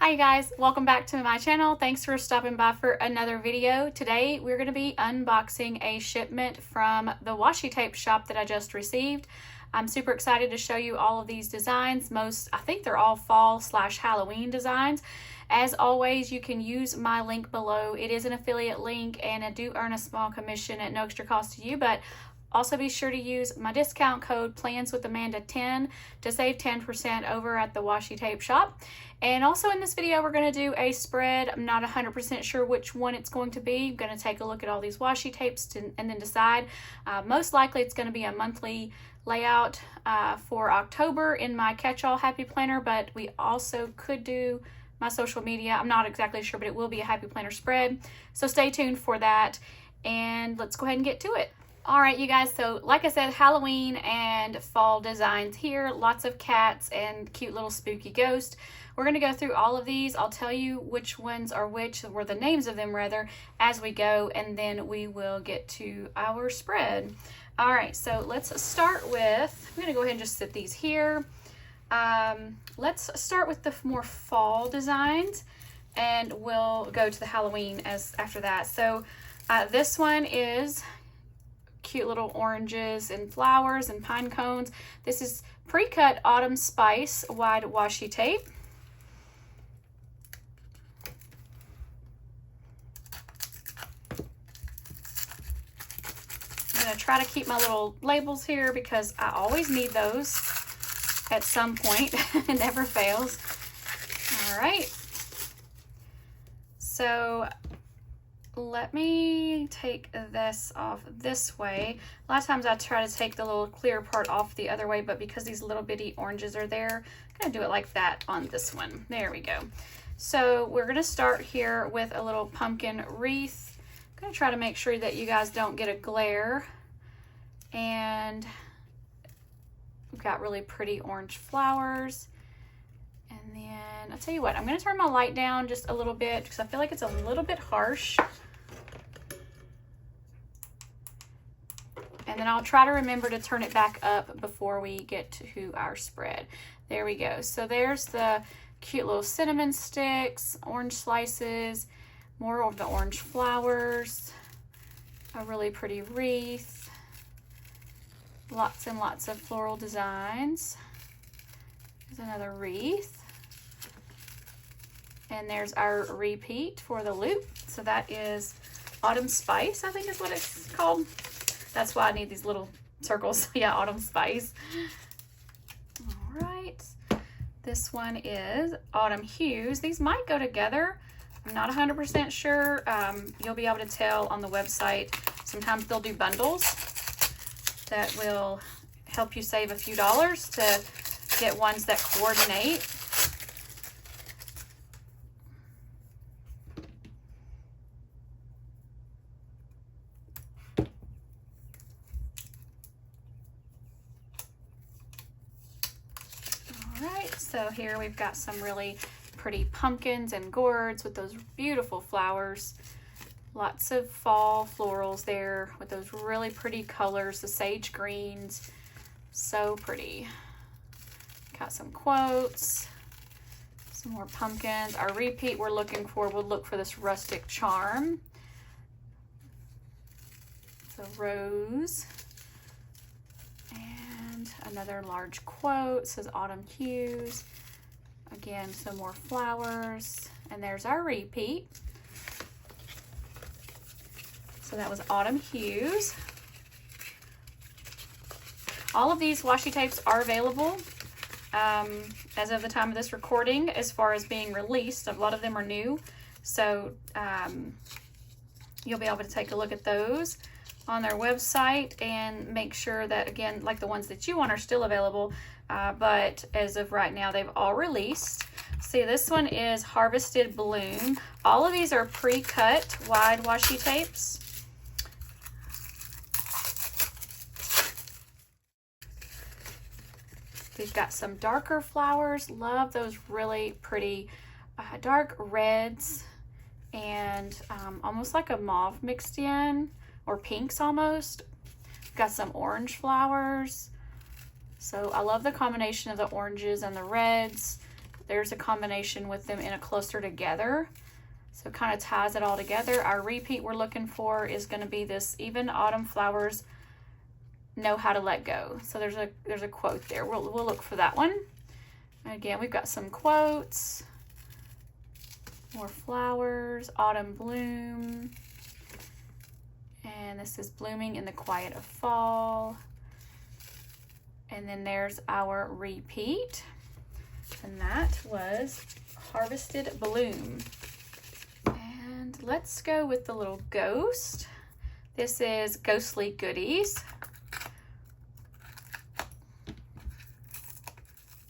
Hi guys, welcome back to my channel. Thanks for stopping by for another video. Today we're going to be unboxing a shipment from the washi tape shop that I just received. I'm super excited to show you all of these designs. I think they're all fall/Halloween designs. As always, you can use my link below. It is an affiliate link and I do earn a small commission at no extra cost to you, but also be sure to use my discount code PLANSWITHAMANDA10 to save 10% over at the washi tape shop. And also in this video, we're going to do a spread. I'm not 100% sure which one it's going to be. I'm going to take a look at all these washi tapes and then decide. Most likely it's going to be a monthly layout for October in my catch-all happy planner, but we also could do my social media. I'm not exactly sure, but it will be a happy planner spread. So stay tuned for that and let's go ahead and get to it. All right, you guys, so like I said, Halloween and fall designs here. Lots of cats and cute little spooky ghosts. We're going to go through all of these. I'll tell you which ones are which, or the names of them rather, as we go, and then we will get to our spread. All right, so let's start with, I'm going to go ahead and just sit these here. Let's start with the more fall designs, and we'll go to the Halloween after that. So this one is cute little oranges and flowers and pine cones. This is pre-cut Autumn Spice wide washi tape. I'm going to try to keep my little labels here because I always need those at some point. It never fails. All right. So let me take this off this way. A lot of times I try to take the little clear part off the other way, but because these little bitty oranges are there, I'm gonna do it like that on this one. There we go. So we're gonna start here with a little pumpkin wreath. I'm gonna try to make sure that you guys don't get a glare. And we've got really pretty orange flowers. And then I'll tell you what, I'm gonna turn my light down just a little bit because I feel like it's a little bit harsh. And then I'll try to remember to turn it back up before we get to our spread. There we go. So there's the cute little cinnamon sticks, orange slices, more of the orange flowers, a really pretty wreath, lots and lots of floral designs. There's another wreath. And there's our repeat for the loop. So that is Autumn Spice, I think is what it's called. That's why I need these little circles. Yeah, Autumn Spice. All right. This one is Autumn Hues. These might go together. I'm not 100% sure. You'll be able to tell on the website. Sometimes they'll do bundles that will help you save a few dollars to get ones that coordinate. So here we've got some really pretty pumpkins and gourds with those beautiful flowers. Lots of fall florals there with those really pretty colors, the sage greens. So pretty. Got some quotes, some more pumpkins. Our repeat we'll look for this rustic charm. So rose. Another large quote says Autumn Hues. Again, some more flowers. And there's our repeat. So that was Autumn Hues. All of these washi tapes are available as of the time of this recording as far as being released. A lot of them are new. So you'll be able to take a look at those on their website and make sure that, again, like the ones that you want are still available, but as of right now they've all released. See, this one is Harvested Bloom. All of these are pre-cut wide washi tapes. We've got some darker flowers. Love those really pretty dark reds and almost like a mauve mixed in, or pinks almost. Got some orange flowers. So I love the combination of the oranges and the reds. there's a combination with them in a closer together. So it kind of ties it all together. Our repeat we're looking for is going to be this even autumn flowers know how to let go. So there's a quote there. We'll look for that one. Again, we've got some quotes. More flowers, autumn bloom. And this is blooming in the quiet of fall. And then there's our repeat. And that was Harvested Bloom. And let's go with the little ghost. This is Ghostly Goodies.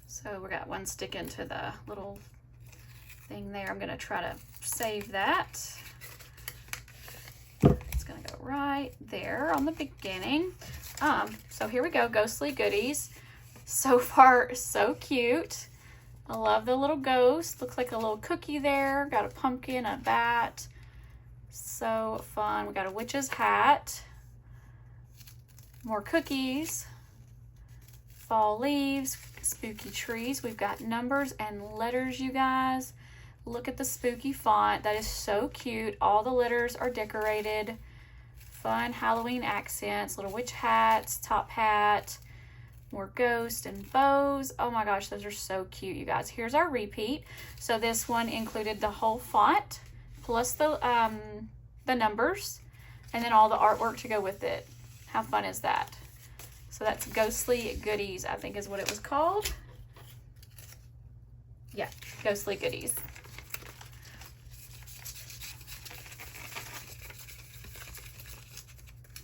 So we got one sticking to the little thing there. I'm going to try to save that. It's going to go right there on the beginning. So here we go, Ghostly Goodies. So far, so cute. I love the little ghost. Looks like a little cookie there. Got a pumpkin, a bat. So fun. We got a witch's hat. More cookies. Fall leaves. Spooky trees. We've got numbers and letters, you guys. Look at the spooky font. That is so cute. All the letters are decorated. Fun Halloween accents. Little witch hats, top hat. More ghosts and bows. Oh my gosh, those are so cute, you guys. Here's our repeat. So this one included the whole font plus the numbers and then all the artwork to go with it. How fun is that? So that's Ghostly Goodies, I think is what it was called. Yeah, Ghostly Goodies.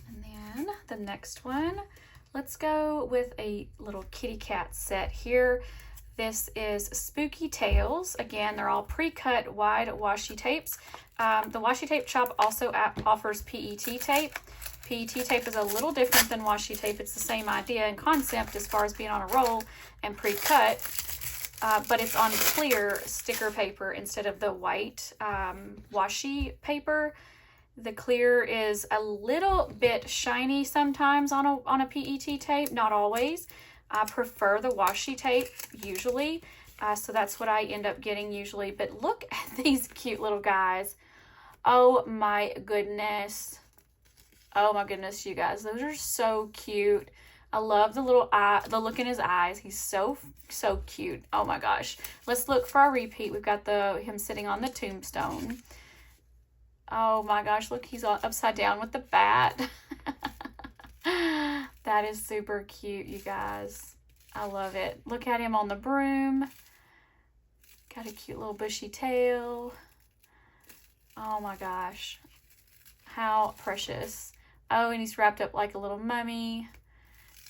And then the next one, let's go with a little kitty cat set here. This is Spooky Tales. Again, they're all pre-cut wide washi tapes. The washi tape shop also offers PET tape. PET tape is a little different than washi tape. It's the same idea and concept as far as being on a roll and pre-cut, but it's on clear sticker paper instead of the white washi paper. The clear is a little bit shiny sometimes on a PET tape, not always. I prefer the washi tape usually, so that's what I end up getting usually. But look at these cute little guys. Oh my goodness. Oh my goodness, you guys. Those are so cute. I love the little eye, the look in his eyes. He's so cute. Oh my gosh. Let's look for our repeat. We've got him sitting on the tombstone. Oh my gosh, look, he's all upside down with the bat. That is super cute, you guys. I love it. Look at him on the broom. Got a cute little bushy tail. Oh my gosh. How precious. Oh, and he's wrapped up like a little mummy.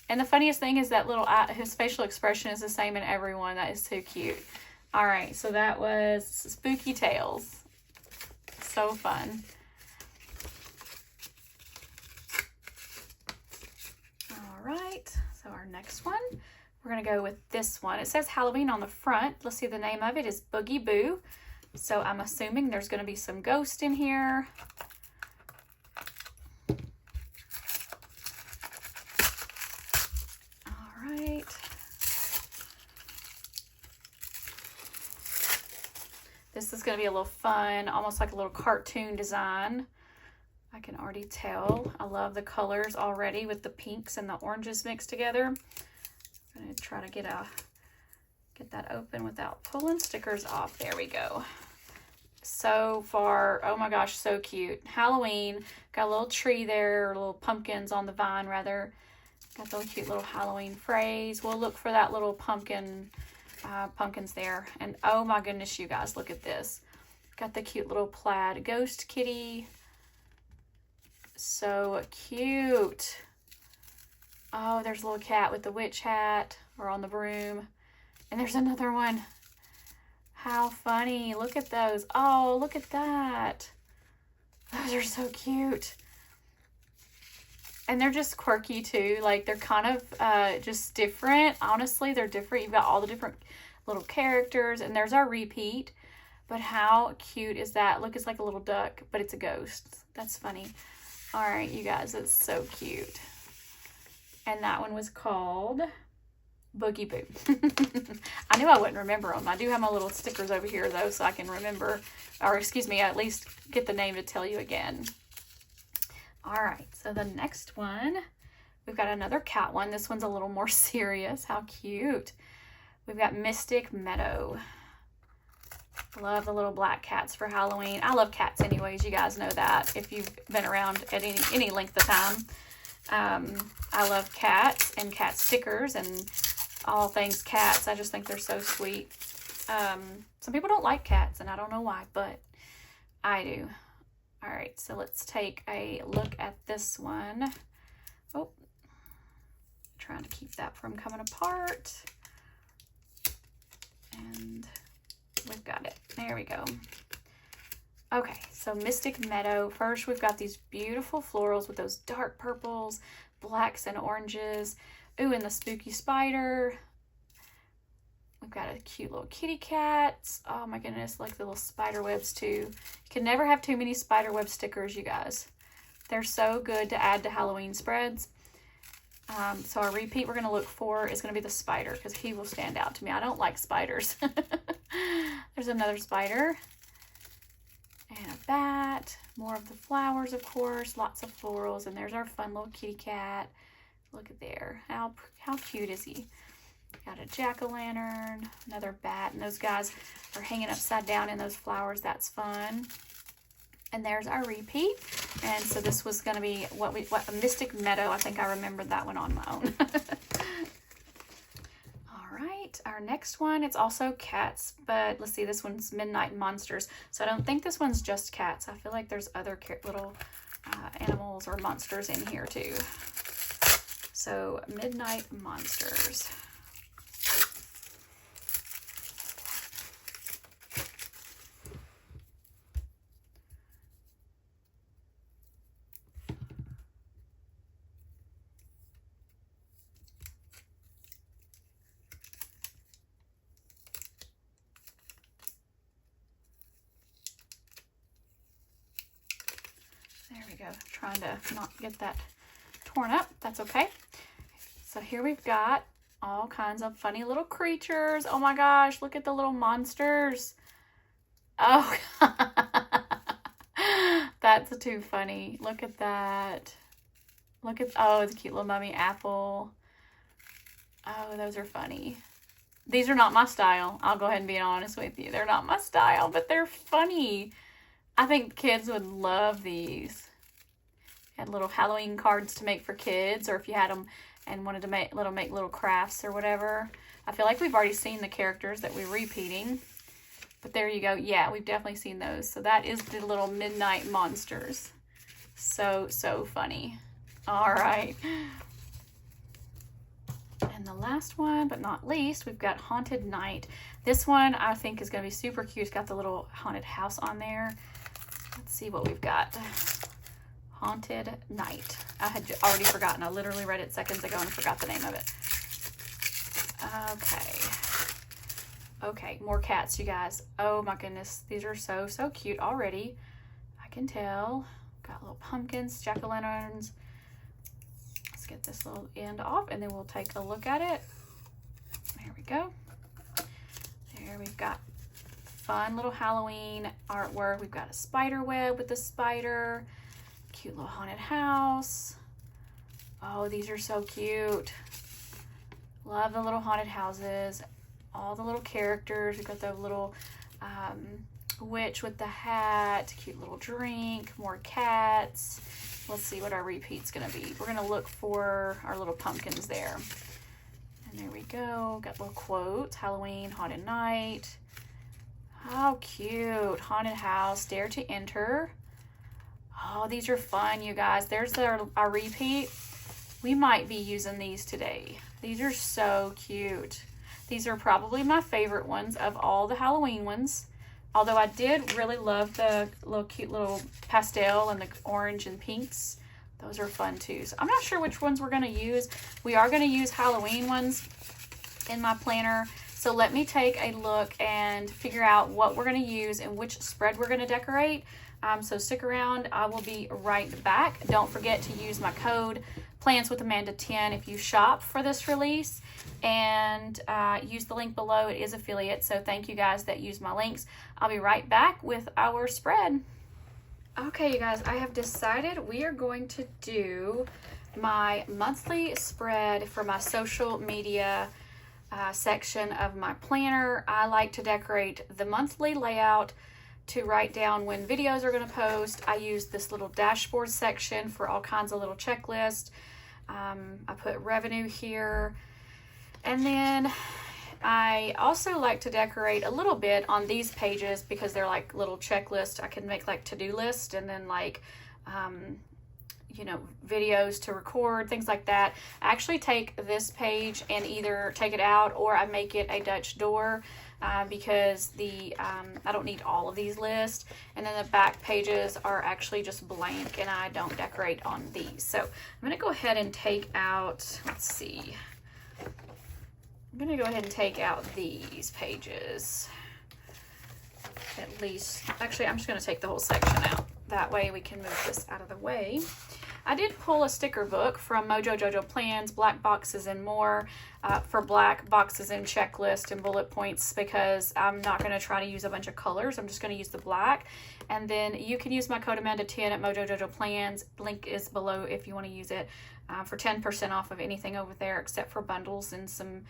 And the funniest thing is that little eye, his facial expression is the same in everyone. That is so cute. All right, so that was Spooky Tales. So fun. All right, so our next one, we're gonna go with this one. It says Halloween on the front. Let's see, the name of it is Boogie Boo. So I'm assuming there's gonna be some ghost in here. All right. This is going to be a little fun, almost like a little cartoon design. I can already tell. I love the colors already with the pinks and the oranges mixed together. I'm going to try to get that open without pulling stickers off. There we go. So far, oh my gosh, so cute. Halloween, got a little tree there, little pumpkins on the vine rather. Got the cute little Halloween phrase. We'll look for that little pumpkins there. And oh my goodness, you guys, look at this. Got the cute little plaid ghost kitty. So cute. Oh, there's a little cat with the witch hat or on the broom. And there's another one. How funny. Look at those. Oh, look at that. Those are so cute. And they're just quirky too. Like they're kind of just different. Honestly, they're different. You've got all the different little characters. And there's our repeat. But how cute is that? Look, it's like a little duck, but it's a ghost. That's funny. All right, you guys, it's so cute. And that one was called Boogie Boo. I knew I wouldn't remember them. I do have my little stickers over here, though, so I can remember, or excuse me, at least get the name to tell you again. All right, so the next one, we've got another cat one. This one's a little more serious. How cute. We've got Mystic Meadow. Love the little black cats for Halloween. I love cats anyways. You guys know that if you've been around at any length of time. I love cats and cat stickers and all things cats. I just think they're so sweet. Some people don't like cats, and I don't know why, but I do. All right, so let's take a look at this one. Oh, trying to keep that from coming apart. And we've got it. There we go. Okay, so Mystic Meadow. First, we've got these beautiful florals with those dark purples, blacks, and oranges. Ooh, and the spooky spider. We've got a cute little kitty cat. Oh my goodness, like the little spider webs too. You can never have too many spider web stickers, you guys. They're so good to add to Halloween spreads. So our repeat we're going to look for is going to be the spider because he will stand out to me. I don't like spiders. There's another spider. And a bat. More of the flowers, of course. Lots of florals. And there's our fun little kitty cat. Look at there. How cute is he? Got a jack-o'-lantern. Another bat. And those guys are hanging upside down in those flowers. That's fun. And there's our repeat. And so this was going to be a Mystic Meadow. I think I remembered that one on my own. All right, our next one, it's also cats, but let's see, this one's Midnight Monsters. So I don't think this one's just cats. I feel like there's other little animals or monsters in here too. So Midnight Monsters. There we go. Trying to not get that torn up. That's okay. So here we've got all kinds of funny little creatures. Oh my gosh, look at the little monsters. Oh, that's too funny. Look at that. Look at, oh, it's a cute little mummy apple. Oh, those are funny. These are not my style. I'll go ahead and be honest with you. They're not my style, but they're funny. I think kids would love these. Had little Halloween cards to make for kids, or if you had them and wanted to make little crafts or whatever. I feel like we've already seen the characters that we're repeating, but there you go. Yeah, we've definitely seen those. So that is the little Midnight Monsters. So funny. All right. And the last one, but not least, we've got Haunted Night. This one I think is going to be super cute. It's got the little haunted house on there. Let's see what we've got. Haunted Night. I had already forgotten. I literally read it seconds ago and forgot the name of it. Okay, more cats, you guys. Oh my goodness, these are so cute already. I can tell. Got little pumpkins, jack-o'-lanterns. Let's get this little end off and then we'll take a look at it. There we go. There we've got fun little Halloween artwork. We've got a spider web with the spider. Cute little haunted house. Oh, these are so cute. Love the little haunted houses. All the little characters. We've got the little witch with the hat. Cute little drink. More cats. Let's see what our repeat's gonna be. We're gonna look for our little pumpkins there. And there we go. Got little quotes. Halloween, haunted night. How cute. Haunted house. Dare to enter. Oh, these are fun, you guys. There's our repeat. We might be using these today. These are so cute. These are probably my favorite ones of all the Halloween ones. Although I did really love the little cute little pastel and the orange and pinks. Those are fun too. So I'm not sure which ones we're going to use. We are going to use Halloween ones in my planner. So let me take a look and figure out what we're going to use and which spread we're going to decorate. So stick around. I will be right back. Don't forget to use my code PlansWithAmanda10 if you shop for this release, and use the link below. It is affiliate, so thank you guys that use my links. I'll be right back with our spread. Okay, you guys, I have decided we are going to do my monthly spread for my social media section of my planner. I like to decorate the monthly layout to write down when videos are going to post. I use this little dashboard section for all kinds of little checklists. I put revenue here, and then I also like to decorate a little bit on these pages because they're like little checklists. I can make like to-do list, and then like you know, videos to record, things like that. I actually take this page and either take it out or I make it a Dutch door because I don't need all of these lists. And then the back pages are actually just blank, and I don't decorate on these. So I'm going to go ahead and take out, let's see. I'm going to go ahead and take out these pages. At least, actually, I'm just going to take the whole section out. That way we can move this out of the way. I did pull a sticker book from Jojo Plans, Black Boxes and More, for black boxes and checklist and bullet points, because I'm not going to try to use a bunch of colors. I'm just going to use the black. And then you can use my code Amanda10 at Jojo Plans. Link is below if you want to use it for 10% off of anything over there except for bundles and some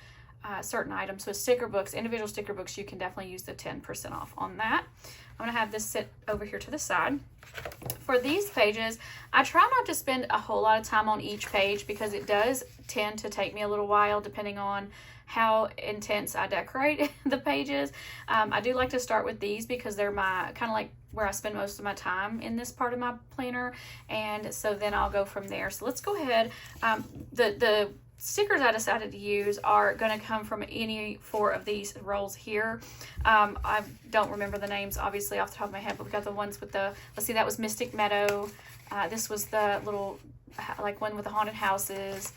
certain items. So sticker books, individual sticker books, you can definitely use the 10% off on that. I'm going to have this sit over here to the side. For these pages, I try not to spend a whole lot of time on each page because it does tend to take me a little while depending on how intense I decorate the pages. I do like to start with these because they're my kind of like where I spend most of my time in this part of my planner, and so then I'll go from there. So let's go ahead. The stickers I decided to use are going to come from any 4 of these rolls here. I don't remember the names obviously off the top of my head, but we got the ones with the, let's see, that was Mystic Meadow. This was the little like one with the haunted houses.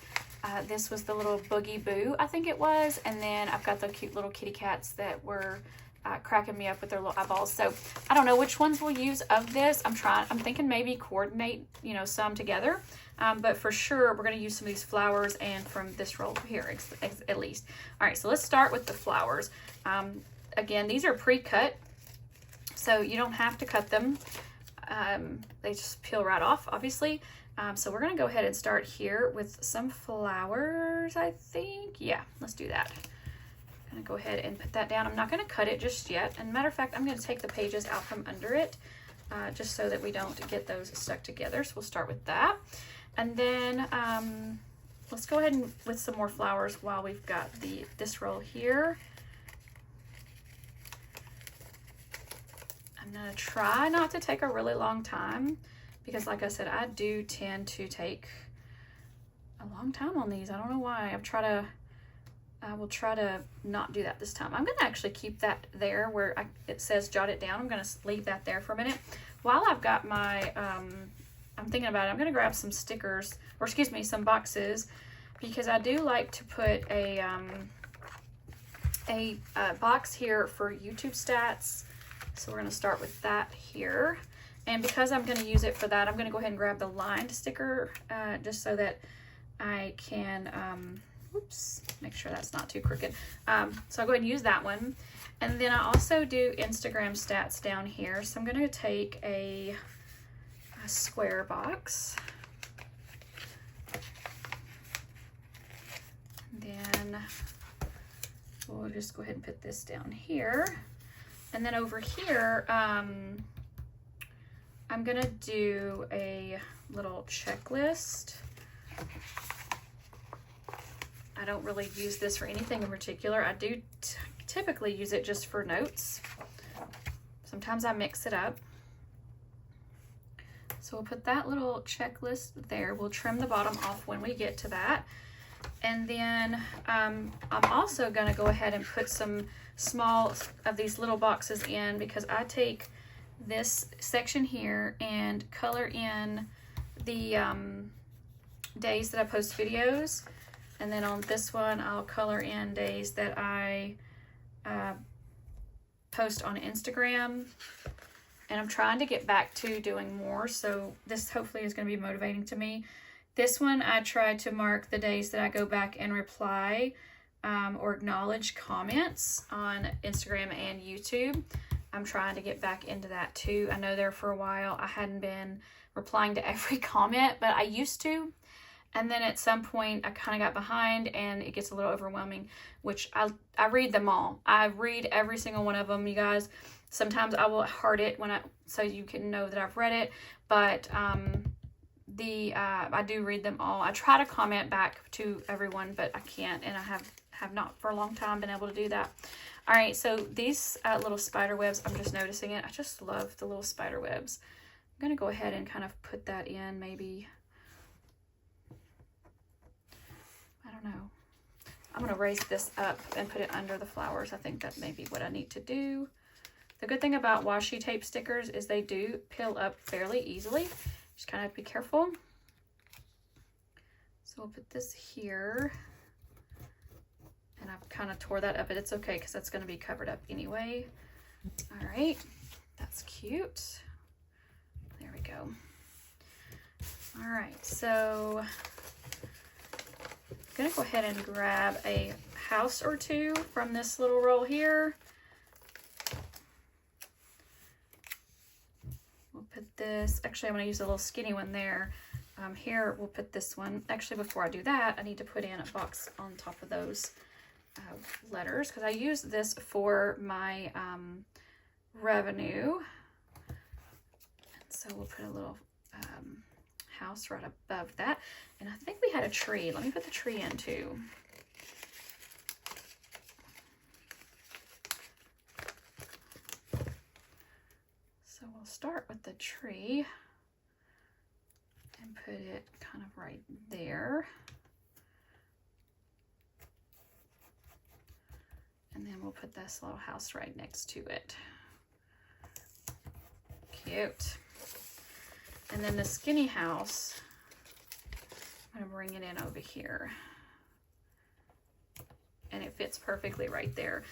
This was the little Boogie Boo, I think it was. And then I've got the cute little kitty cats that were cracking me up with their little eyeballs. So I don't know which ones we'll use of this. I'm thinking maybe coordinate, you know, some together. But for sure, we're going to use some of these flowers and from this roll here at least. All right, so let's start with the flowers. Again, these are pre-cut, so you don't have to cut them. They just peel right off, obviously. So we're going to go ahead and start here with some flowers, I think. Yeah, let's do that. I'm going to go ahead and put that down. I'm not going to cut it just yet. And matter of fact, I'm going to take the pages out from under it just so that we don't get those stuck together. So we'll start with that. And then let's go ahead and with some more flowers while we've got this roll here. I'm going to try not to take a really long time because, like I said, I do tend to take a long time on these. I don't know why. I will try to not do that this time. I'm going to actually keep that there where it says jot it down. I'm going to leave that there for a minute. While I've got my, I'm thinking about it, I'm going to grab some stickers, or excuse me, some boxes, because I do like to put a box here for YouTube stats. So we're going to start with that here. And because I'm going to use it for that, I'm going to go ahead and grab the lined sticker just so that I can, oops, make sure that's not too crooked. So I'll go ahead and use that one. And then I also do Instagram stats down here. So I'm going to take a square box. Then we'll just go ahead and put this down here. And then over here, I'm going to do a little checklist. I don't really use this for anything in particular. I do typically use it just for notes. Sometimes I mix it up. So we'll put that little checklist there. We'll trim the bottom off when we get to that. And then I'm also going to go ahead and put some small of these little boxes in, because I take this section here and color in the days that I post videos. And then on this one, I'll color in days that I post on Instagram. and I'm trying to get back to doing more, so this hopefully is going to be motivating to me. This one I try to mark the days that I go back and reply or acknowledge comments on Instagram and YouTube. I'm trying to get back into that too. I know there for a while I hadn't been replying to every comment, but I used to. And then at some point I kind of got behind and it gets a little overwhelming, which I read them all. I read every single one of them, you guys. Sometimes I will heart it so you can know that I've read it, but I do read them all. I try to comment back to everyone, but I can't, and I have not for a long time been able to do that. All right, so these little spider webs, I'm just noticing it. I just love the little spider webs. I'm gonna go ahead and kind of put that in, maybe. I don't know. I'm gonna raise this up and put it under the flowers. I think that may be what I need to do. The good thing about washi tape stickers is they do peel up fairly easily. Just kind of be careful. So we'll put this here. And I've kind of tore that up, but it's okay because that's going to be covered up anyway. All right, that's cute. There we go. All right, so I'm going to go ahead and grab a house or two from this little roll here. We'll put this, actually I'm going to use a little skinny one there. Here we'll put this one. Actually, before I do that, I need to put in a box on top of those letters, because I use this for my revenue. And so we'll put a little house right above that. And I think we had a tree. Let me put the tree in too. So we'll start with the tree and put it kind of right there. And then we'll put this little house right next to it. Cute. And then the skinny house, I'm gonna bring it in over here. And it fits perfectly right there.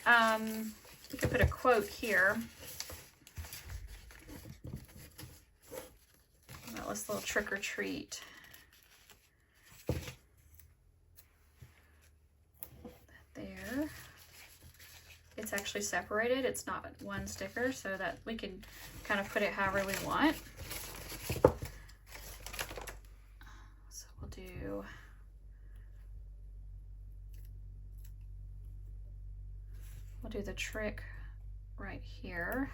You could put a quote here. About this little trick or treat. There. It's actually separated. It's not one sticker, so that we can kind of put it however we want. So we'll do the trick right here.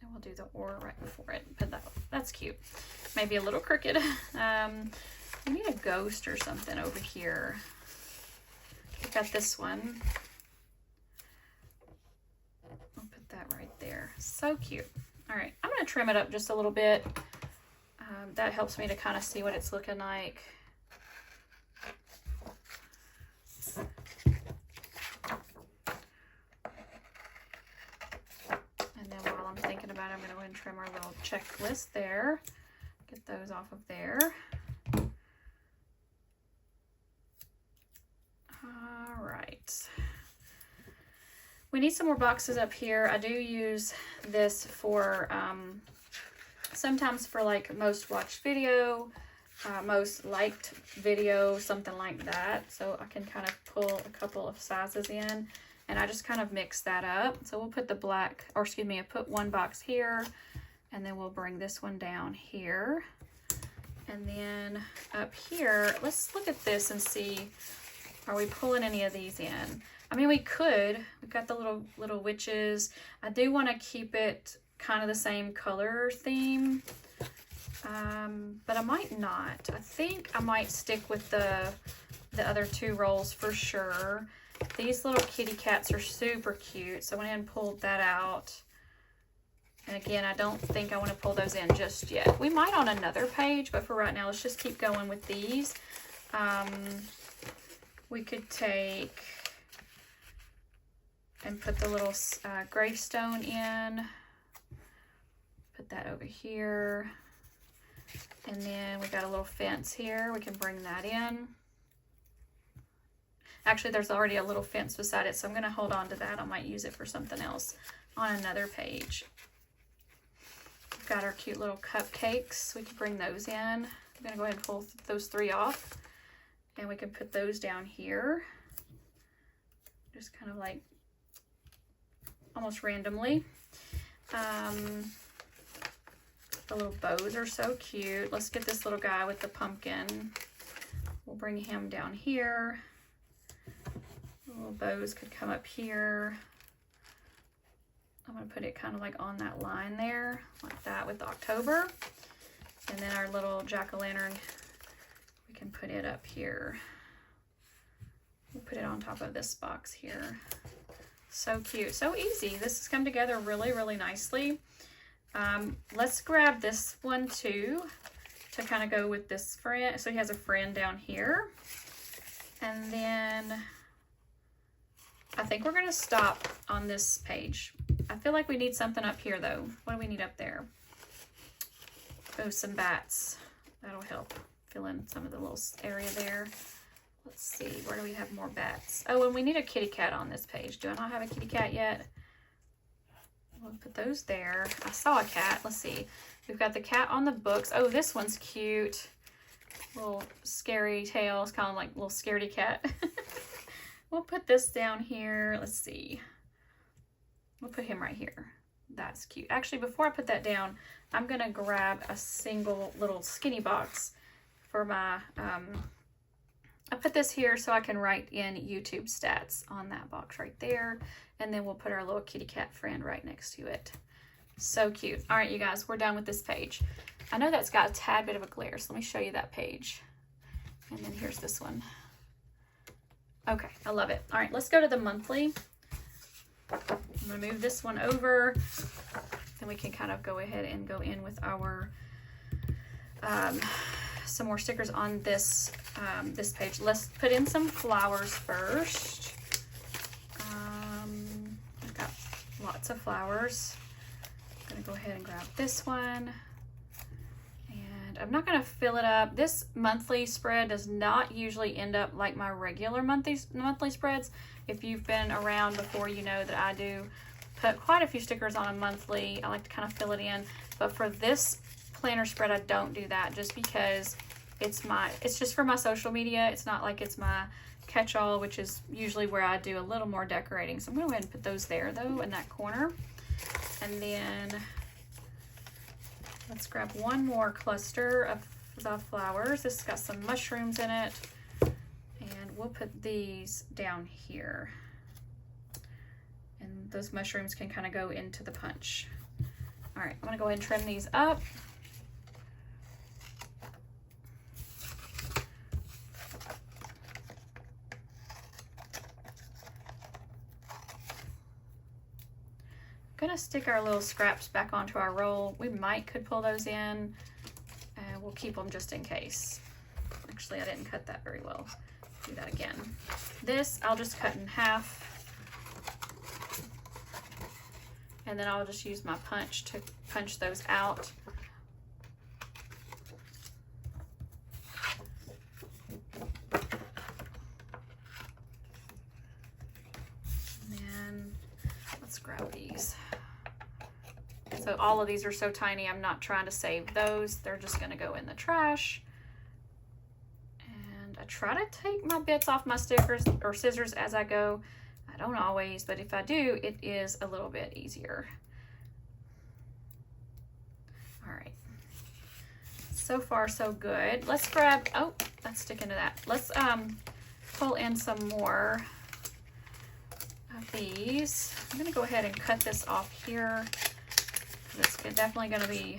And we'll do the or right before it. But that's cute. Maybe a little crooked. We need a ghost or something over here. We've got this one. I'll put that right there. So cute. All right, I'm going to trim it up just a little bit. That helps me to kind of see what it's looking like. And then while I'm thinking about it, I'm going to go ahead and trim our little checklist there. Get those off of there. All right. We need some more boxes up here. I do use this for sometimes for like most watched video, most liked video, something like that. So I can kind of pull a couple of sizes in, and I just kind of mix that up. So we'll put the black, or excuse me, I put one box here, and then we'll bring this one down here. And then up here, let's look at this and see, are we pulling any of these in? I mean, we could. We've got the little witches. I do want to keep it kind of the same color theme, but I might not. I think I might stick with the other two rolls for sure. These little kitty cats are super cute, so I went ahead and pulled that out. And again, I don't think I want to pull those in just yet. We might on another page, but for right now, let's just keep going with these. We could take and put the little gravestone in. Put that over here. And then we got a little fence here. We can bring that in. Actually, there's already a little fence beside it, so I'm going to hold on to that. I might use it for something else on another page. We've got our cute little cupcakes. We can bring those in. I'm going to go ahead and pull those 3 off. And we can put those down here. Just kind of like almost randomly. The little bows are so cute. Let's get this little guy with the pumpkin. We'll bring him down here. The little bows could come up here. I'm going to put it kind of like on that line there, like that with October. And then our little jack-o'-lantern, we can put it up here. We'll put it on top of this box here. So cute, so easy. This has come together really, really nicely. Let's grab this one too to kind of go with this friend. So he has a friend down here. And then I think we're going to stop on this page. I feel like we need something up here though. What do we need up there? Oh, some bats. That'll help fill in some of the little area there. Let's see, where do we have more bats? Oh, and we need a kitty cat on this page. Do I not have a kitty cat yet? We'll put those there. I saw a cat. Let's see. We've got the cat on the books. Oh, this one's cute. Little scary tail. It's kind of like a little scaredy cat. We'll put this down here. Let's see. We'll put him right here. That's cute. Actually, before I put that down, I'm going to grab a single little skinny box for my... I put this here so I can write in YouTube stats on that box right there. And then we'll put our little kitty cat friend right next to it. So cute. All right, you guys, we're done with this page. I know that's got a tad bit of a glare, so let me show you that page. And then here's this one. Okay, I love it. All right, let's go to the monthly. I'm gonna move this one over. Then we can kind of go ahead and go in with our some more stickers on this this page. Let's put in some flowers first. I've got lots of flowers. I'm gonna go ahead and grab this one. And I'm not gonna fill it up. This monthly spread does not usually end up like my regular monthly spreads. If you've been around before, you know that I do put quite a few stickers on a monthly. I like to kind of fill it in. But for this planner spread, I don't do that just because it's just for my social media. It's not like it's my catch-all, which is usually where I do a little more decorating. So I'm gonna go ahead and put those there though in that corner. And then let's grab one more cluster of the flowers. This has got some mushrooms in it. And we'll put these down here. And those mushrooms can kind of go into the punch. All right, I'm gonna go ahead and trim these up. Gonna stick our little scraps back onto our roll. We could pull those in, and we'll keep them just in case. Actually, I didn't cut that very well. Do that again. This I'll just cut in half, and then I'll just use my punch to punch those out. And then let's grab these. So all of these are so tiny, I'm not trying to save those. They're just gonna go in the trash. And I try to take my bits off my stickers or scissors as I go. I don't always, but if I do, it is a little bit easier. All right. So far, so good. Let's grab, oh, that's sticking to that. Let's pull in some more of these. I'm gonna go ahead and cut this off here. It's definitely gonna be,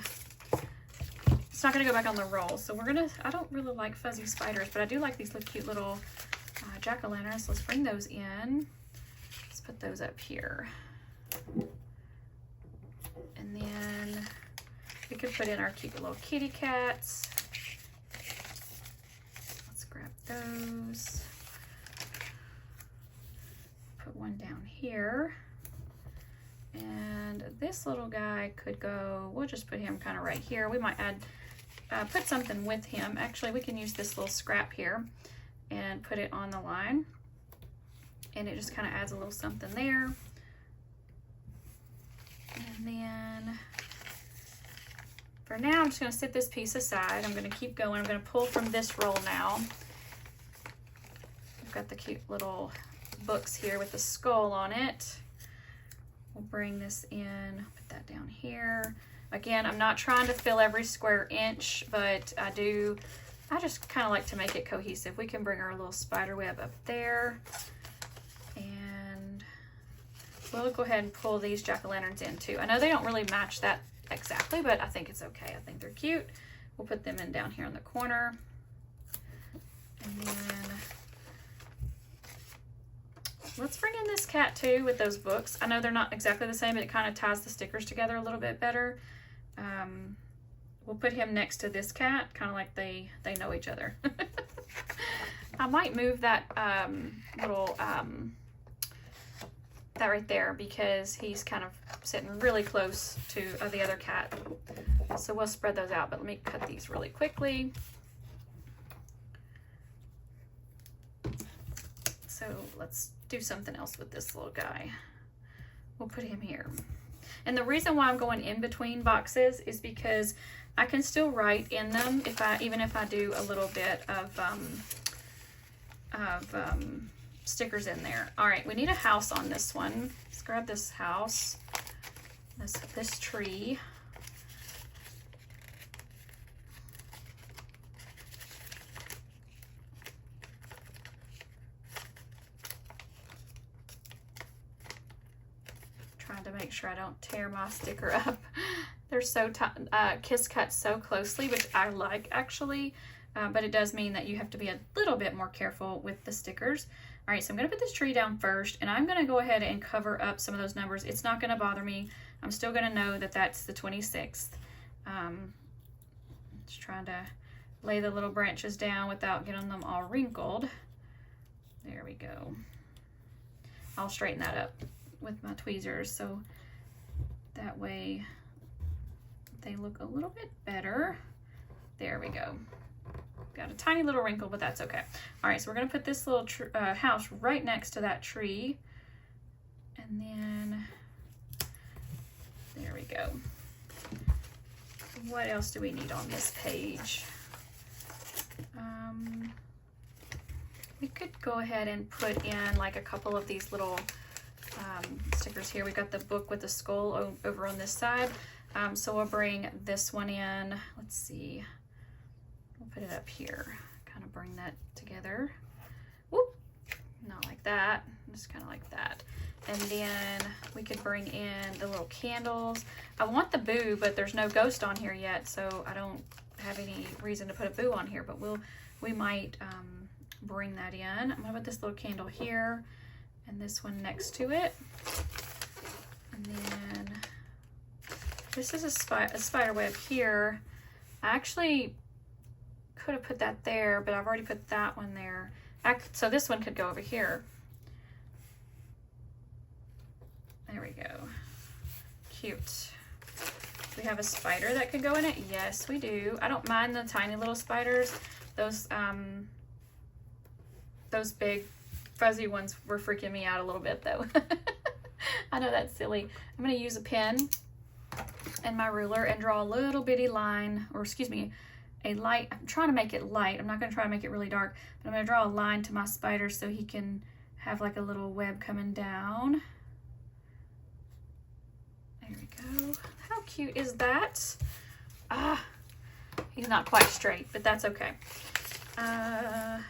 it's not gonna go back on the roll. So we're gonna, I don't really like fuzzy spiders, but I do like these little cute little jack-o'-lanterns. So let's bring those in. Let's put those up here. And then we could put in our cute little kitty cats. Let's grab those. Put one down here. And this little guy could go, we'll just put him kind of right here. We might add, put something with him. Actually, we can use this little scrap here and put it on the line. and it just kind of adds a little something there. And then for now, I'm just going to set this piece aside. I'm going to keep going. I'm going to pull from this roll now. I've got the cute little books here with the skull on it. We'll bring this in, put that down here. Again, I'm not trying to fill every square inch, but I just kind of like to make it cohesive. We can bring our little spider web up there, and we'll go ahead and pull these jack-o'-lanterns in too. I know they don't really match that exactly, but I think it's okay. I think they're cute. We'll put them in down here in the corner. And then let's bring in this cat too with those books. I know they're not exactly the same, but it kind of ties the stickers together a little bit better. We'll put him next to this cat, kind of like they know each other. I might move that that right there because he's kind of sitting really close to the other cat. So we'll spread those out, but let me cut these really quickly. So let's do something else with this little guy. We'll put him here. And the reason why I'm going in between boxes is because I can still write in them even if I do a little bit of stickers in there. All right, we need a house on this one. Let's grab this house, this tree. Trying to make sure I don't tear my sticker up. They're so kiss cut so closely, which I like actually, but it does mean that you have to be a little bit more careful with the stickers. All right, so I'm gonna put this tree down first, and I'm gonna go ahead and cover up some of those numbers. It's not gonna bother me. I'm still gonna know that that's the 26th. Just trying to lay the little branches down without getting them all wrinkled. There we go. I'll straighten that up with my tweezers so that way they look a little bit better. There we go. Got a tiny little wrinkle, but that's okay. All right, so we're gonna put this little house right next to that tree. And then, there we go. What else do we need on this page? We could go ahead and put in like a couple of these little stickers here. We've got the book with the skull over on this side. So we'll bring this one in. Let's see. We'll put it up here. Kind of bring that together. Whoop! Not like that. Just kind of like that. And then we could bring in the little candles. I want the boo, but there's no ghost on here yet, so I don't have any reason to put a boo on here. But we might bring that in. I'm gonna put this little candle here, and this one next to it. And then this is a spider web here. I actually could have put that there, but I've already put that one there. So this one could go over here. There we go. Cute. We have a spider that could go in it. Yes, we do. I don't mind the tiny little spiders. Those big fuzzy ones were freaking me out a little bit though. I know that's silly. I'm going to use a pen and my ruler and draw a little bitty line, or excuse me, a light. I'm trying to make it light. I'm not going to try to make it really dark, but I'm going to draw a line to my spider so he can have like a little web coming down. There we go. How cute is that? Ah, he's not quite straight, but that's okay. I'm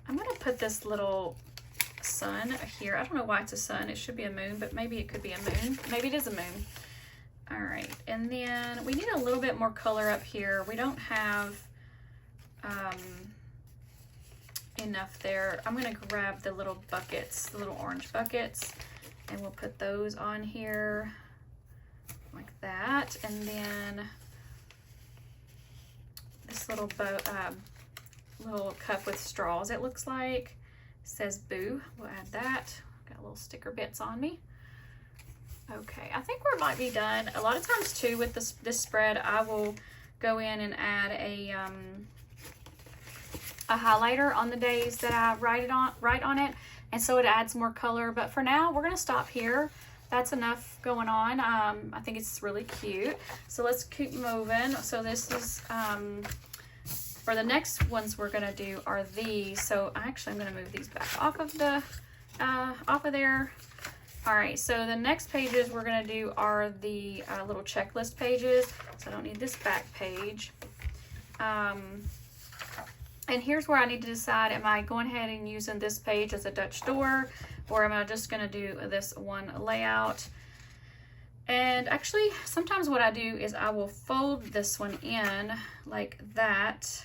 going to put this little sun here. I don't know why it's a sun. It should be a moon, but maybe it could be a moon. Maybe it is a moon. All right, and then we need a little bit more color up here. We don't have enough there. I'm going to grab the little buckets, the little orange buckets, and we'll put those on here like that. And then this little little cup with straws, it looks like, says boo. We'll add that. Got little sticker bits on me. Okay, I think we might be done. A lot of times too with this spread, I will go in and add a highlighter on the days that I write on it. and so it adds more color. But for now, we're gonna stop here. That's enough going on. I think it's really cute. So let's keep moving. So this is, for the next ones we're gonna do are these. So actually I'm gonna move these back off of the, off of there. All right, so the next pages we're gonna do are the little checklist pages. So I don't need this back page. And here's where I need to decide, am I going ahead and using this page as a Dutch door, or am I just gonna do this one layout? And actually, sometimes what I do is I will fold this one in like that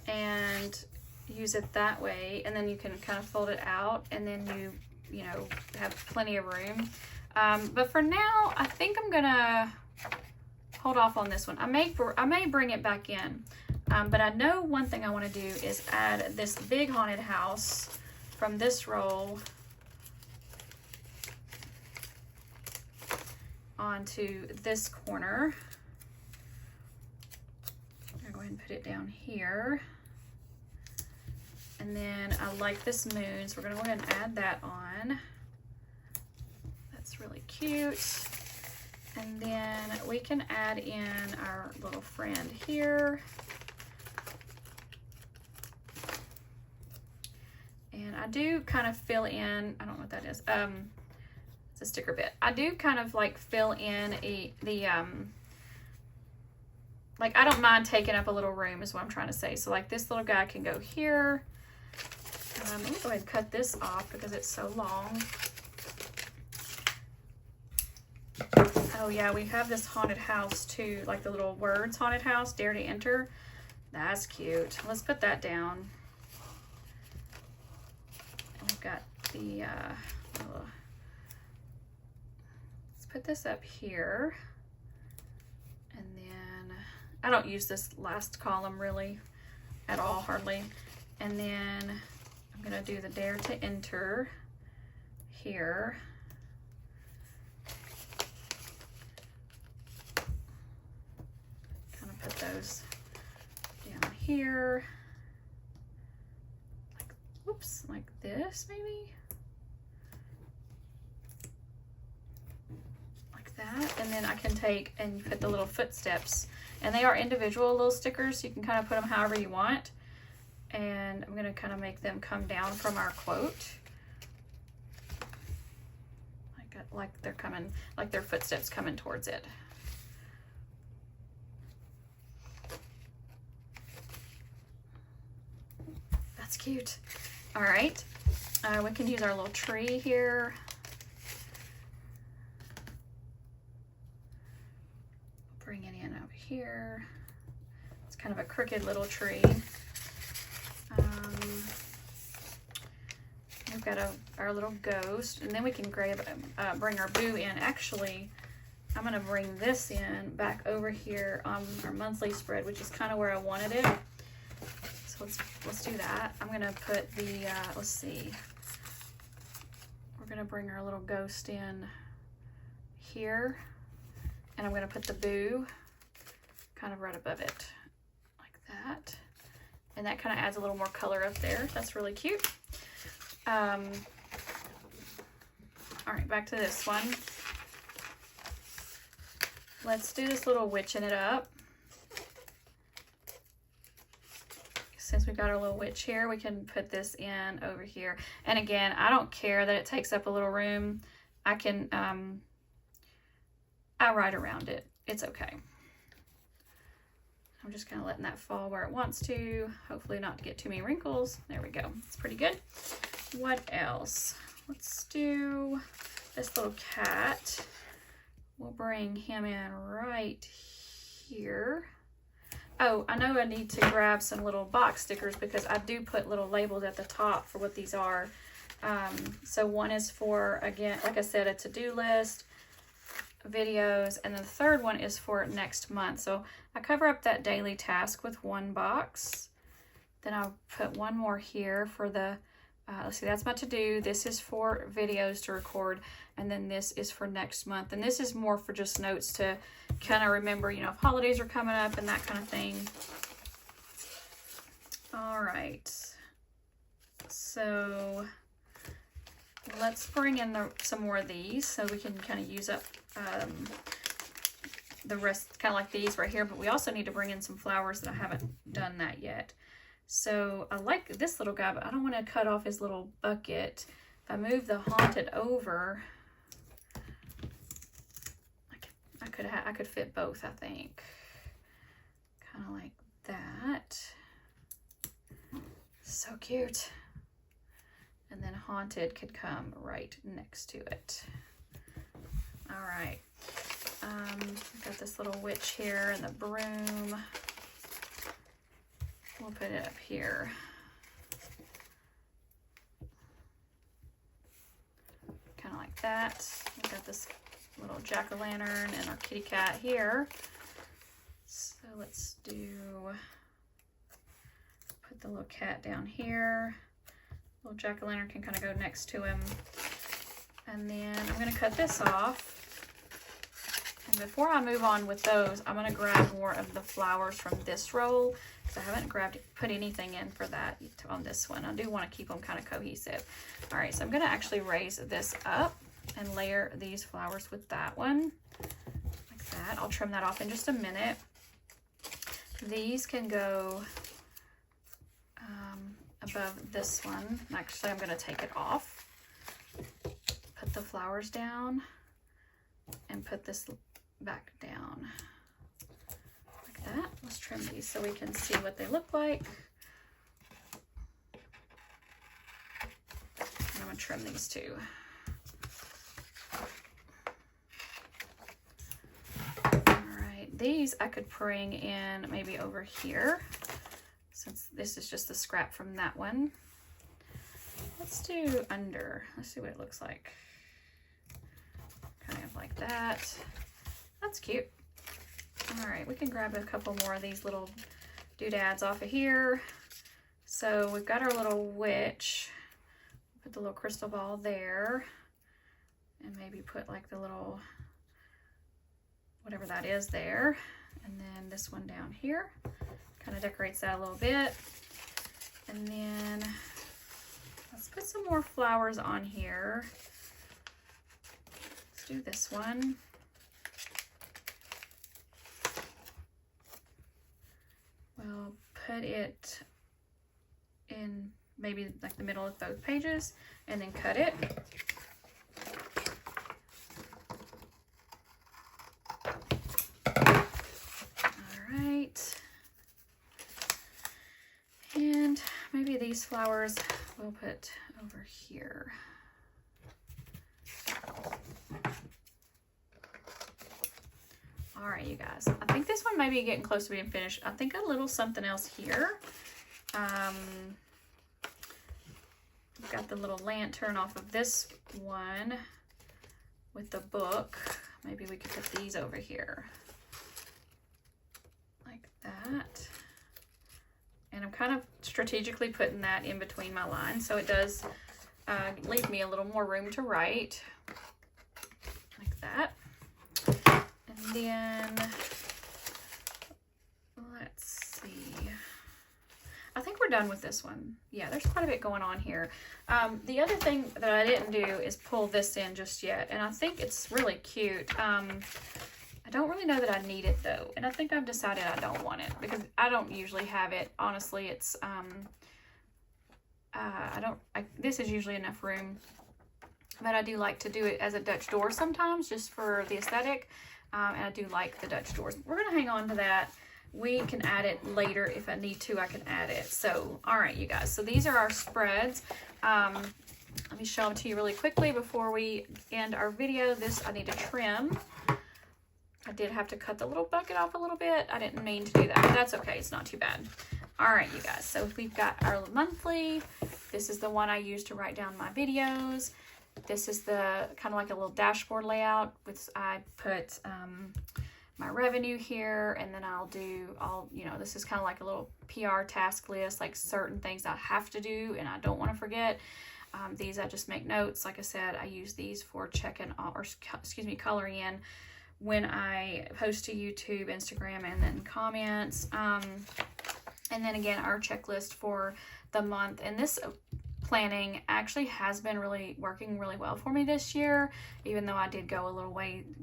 and use it that way, and then you can kind of fold it out, and then you know, have plenty of room. But for now, I think I'm gonna hold off on this one. I may bring it back in. But I know one thing I want to do is add this big haunted house from this roll onto this corner. I'm gonna go ahead and put it down here. And then I like this moon, so we're gonna go ahead and add that on. That's really cute. And then we can add in our little friend here. And I do kind of fill in, I don't know what that is. It's a sticker bit. I do kind of like fill in like I don't mind taking up a little room is what I'm trying to say. So like this little guy can go here. Let me go ahead and cut this off because it's so long. Oh yeah, we have this haunted house too, like the little words haunted house, dare to enter. That's cute. Let's put that down. We've got the, let's put this up here. And then, I don't use this last column really at all, hardly. And then I'm gonna do the dare to enter here. Kind of put those down here. Oops, like this maybe, like that. And then I can take and put the little footsteps, and they are individual little stickers, so you can kind of put them however you want. And I'm gonna kind of make them come down from our quote, like they're coming, like their footsteps coming towards it. That's cute. All right, we can use our little tree here. Bring it in over here. It's kind of a crooked little tree. We've got our little ghost, and then we can bring our boo in. Actually, I'm gonna bring this in back over here on our monthly spread, which is kind of where I wanted it. Let's do that. I'm gonna put the, let's see. We're gonna bring our little ghost in here, and I'm gonna put the boo kind of right above it, like that. And that kind of adds a little more color up there. That's really cute. All right, back to this one. Let's do this little witching it up. Since we got our little witch here, we can put this in over here. And again, I don't care that it takes up a little room. I can, I write around it. It's okay. I'm just kind of letting that fall where it wants to. Hopefully not to get too many wrinkles. There we go. It's pretty good. What else? Let's do this little cat. We'll bring him in right here. Oh, I know I need to grab some little box stickers because I do put little labels at the top for what these are. So one is for, again, like I said, a to-do list, videos, and then the third one is for next month. So I cover up that daily task with one box. Then I'll put one more here for the, let's see, that's my to-do. This is for videos to record, and then this is for next month. And this is more for just notes to kind of remember, you know, if holidays are coming up and that kind of thing. All right. So let's bring in some more of these so we can kind of use up the rest, kind of like these right here, but we also need to bring in some flowers that I haven't done that yet. So I like this little guy, but I don't want to cut off his little bucket. If I move the haunted over, I could fit both, I think. Kind of like that. So cute. And then haunted could come right next to it. All right. Got this little witch here and the broom. We'll put it up here. Kind of like that. We've got this little jack-o'-lantern and our kitty cat here. So let's put the little cat down here. Little jack-o'-lantern can kind of go next to him. And then I'm going to cut this off. And before I move on with those, I'm going to grab more of the flowers from this roll, because I haven't put anything in for that on this one. I do want to keep them kind of cohesive. All right, so I'm going to actually raise this up and layer these flowers with that one, like that. I'll trim that off in just a minute. These can go above this one. Actually, I'm going to take it off, put the flowers down, and put this back down like that. Let's trim these so we can see what they look like. And I'm going to trim these too. Alright, these I could bring in maybe over here, since this is just the scrap from that one. Let's do under. Let's see what it looks like. Kind of like that. That's cute. All right, we can grab a couple more of these little doodads off of here. So we've got our little witch. Put the little crystal ball there. And maybe put like the little, whatever that is there. And then this one down here. Kind of decorates that a little bit. And then let's put some more flowers on here. Let's do this one. We'll put it in maybe like the middle of both pages and then cut it. All right. And maybe these flowers we'll put over here. All right, you guys, I think this one may be getting close to being finished. I think a little something else here. We've got the little lantern off of this one with the book. Maybe we could put these over here like that. And I'm kind of strategically putting that in between my lines, so it does leave me a little more room to write, like that. And then, let's see. I think we're done with this one. Yeah, there's quite a bit going on here. The other thing that I didn't do is pull this in just yet, and I think it's really cute. I don't really know that I need it though, and I think I've decided I don't want it because I don't usually have it. Honestly, it's this is usually enough room, but I do like to do it as a Dutch door sometimes just for the aesthetic, and I do like the Dutch doors. We're gonna hang on to that. We can add it later if I need to. I can add it. So all right, you guys, so these are our spreads. Let me show them to you really quickly before we end our video. This I need to trim. I did have to cut the little bucket off a little bit. I didn't mean to do that, but that's okay. It's not too bad. All right, you guys. So we've got our monthly. This is the one I use to write down my videos. This is the kind of like a little dashboard layout with, I put my revenue here, and then this is kind of like a little PR task list, like certain things I have to do and I don't want to forget. These I just make notes. Like I said, I use these for checking, or excuse me, coloring in when I post to YouTube, Instagram, and then comments. And then again, our checklist for the month. And this planning actually has been working really well for me this year, even though I did go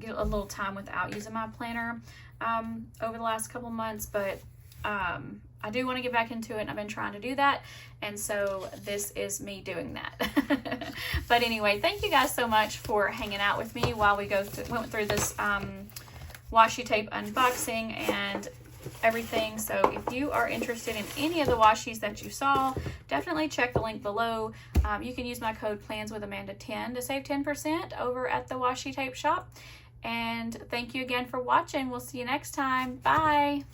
get a little time without using my planner over the last couple months, but I do want to get back into it, and I've been trying to do that, and so this is me doing that. But anyway, thank you guys so much for hanging out with me while we went through this washi tape unboxing and everything. So if you are interested in any of the washis that you saw, definitely check the link below. You can use my code PLANSWITHAMANDA10 to save 10% over at the washi tape shop. And thank you again for watching. We'll see you next time. Bye.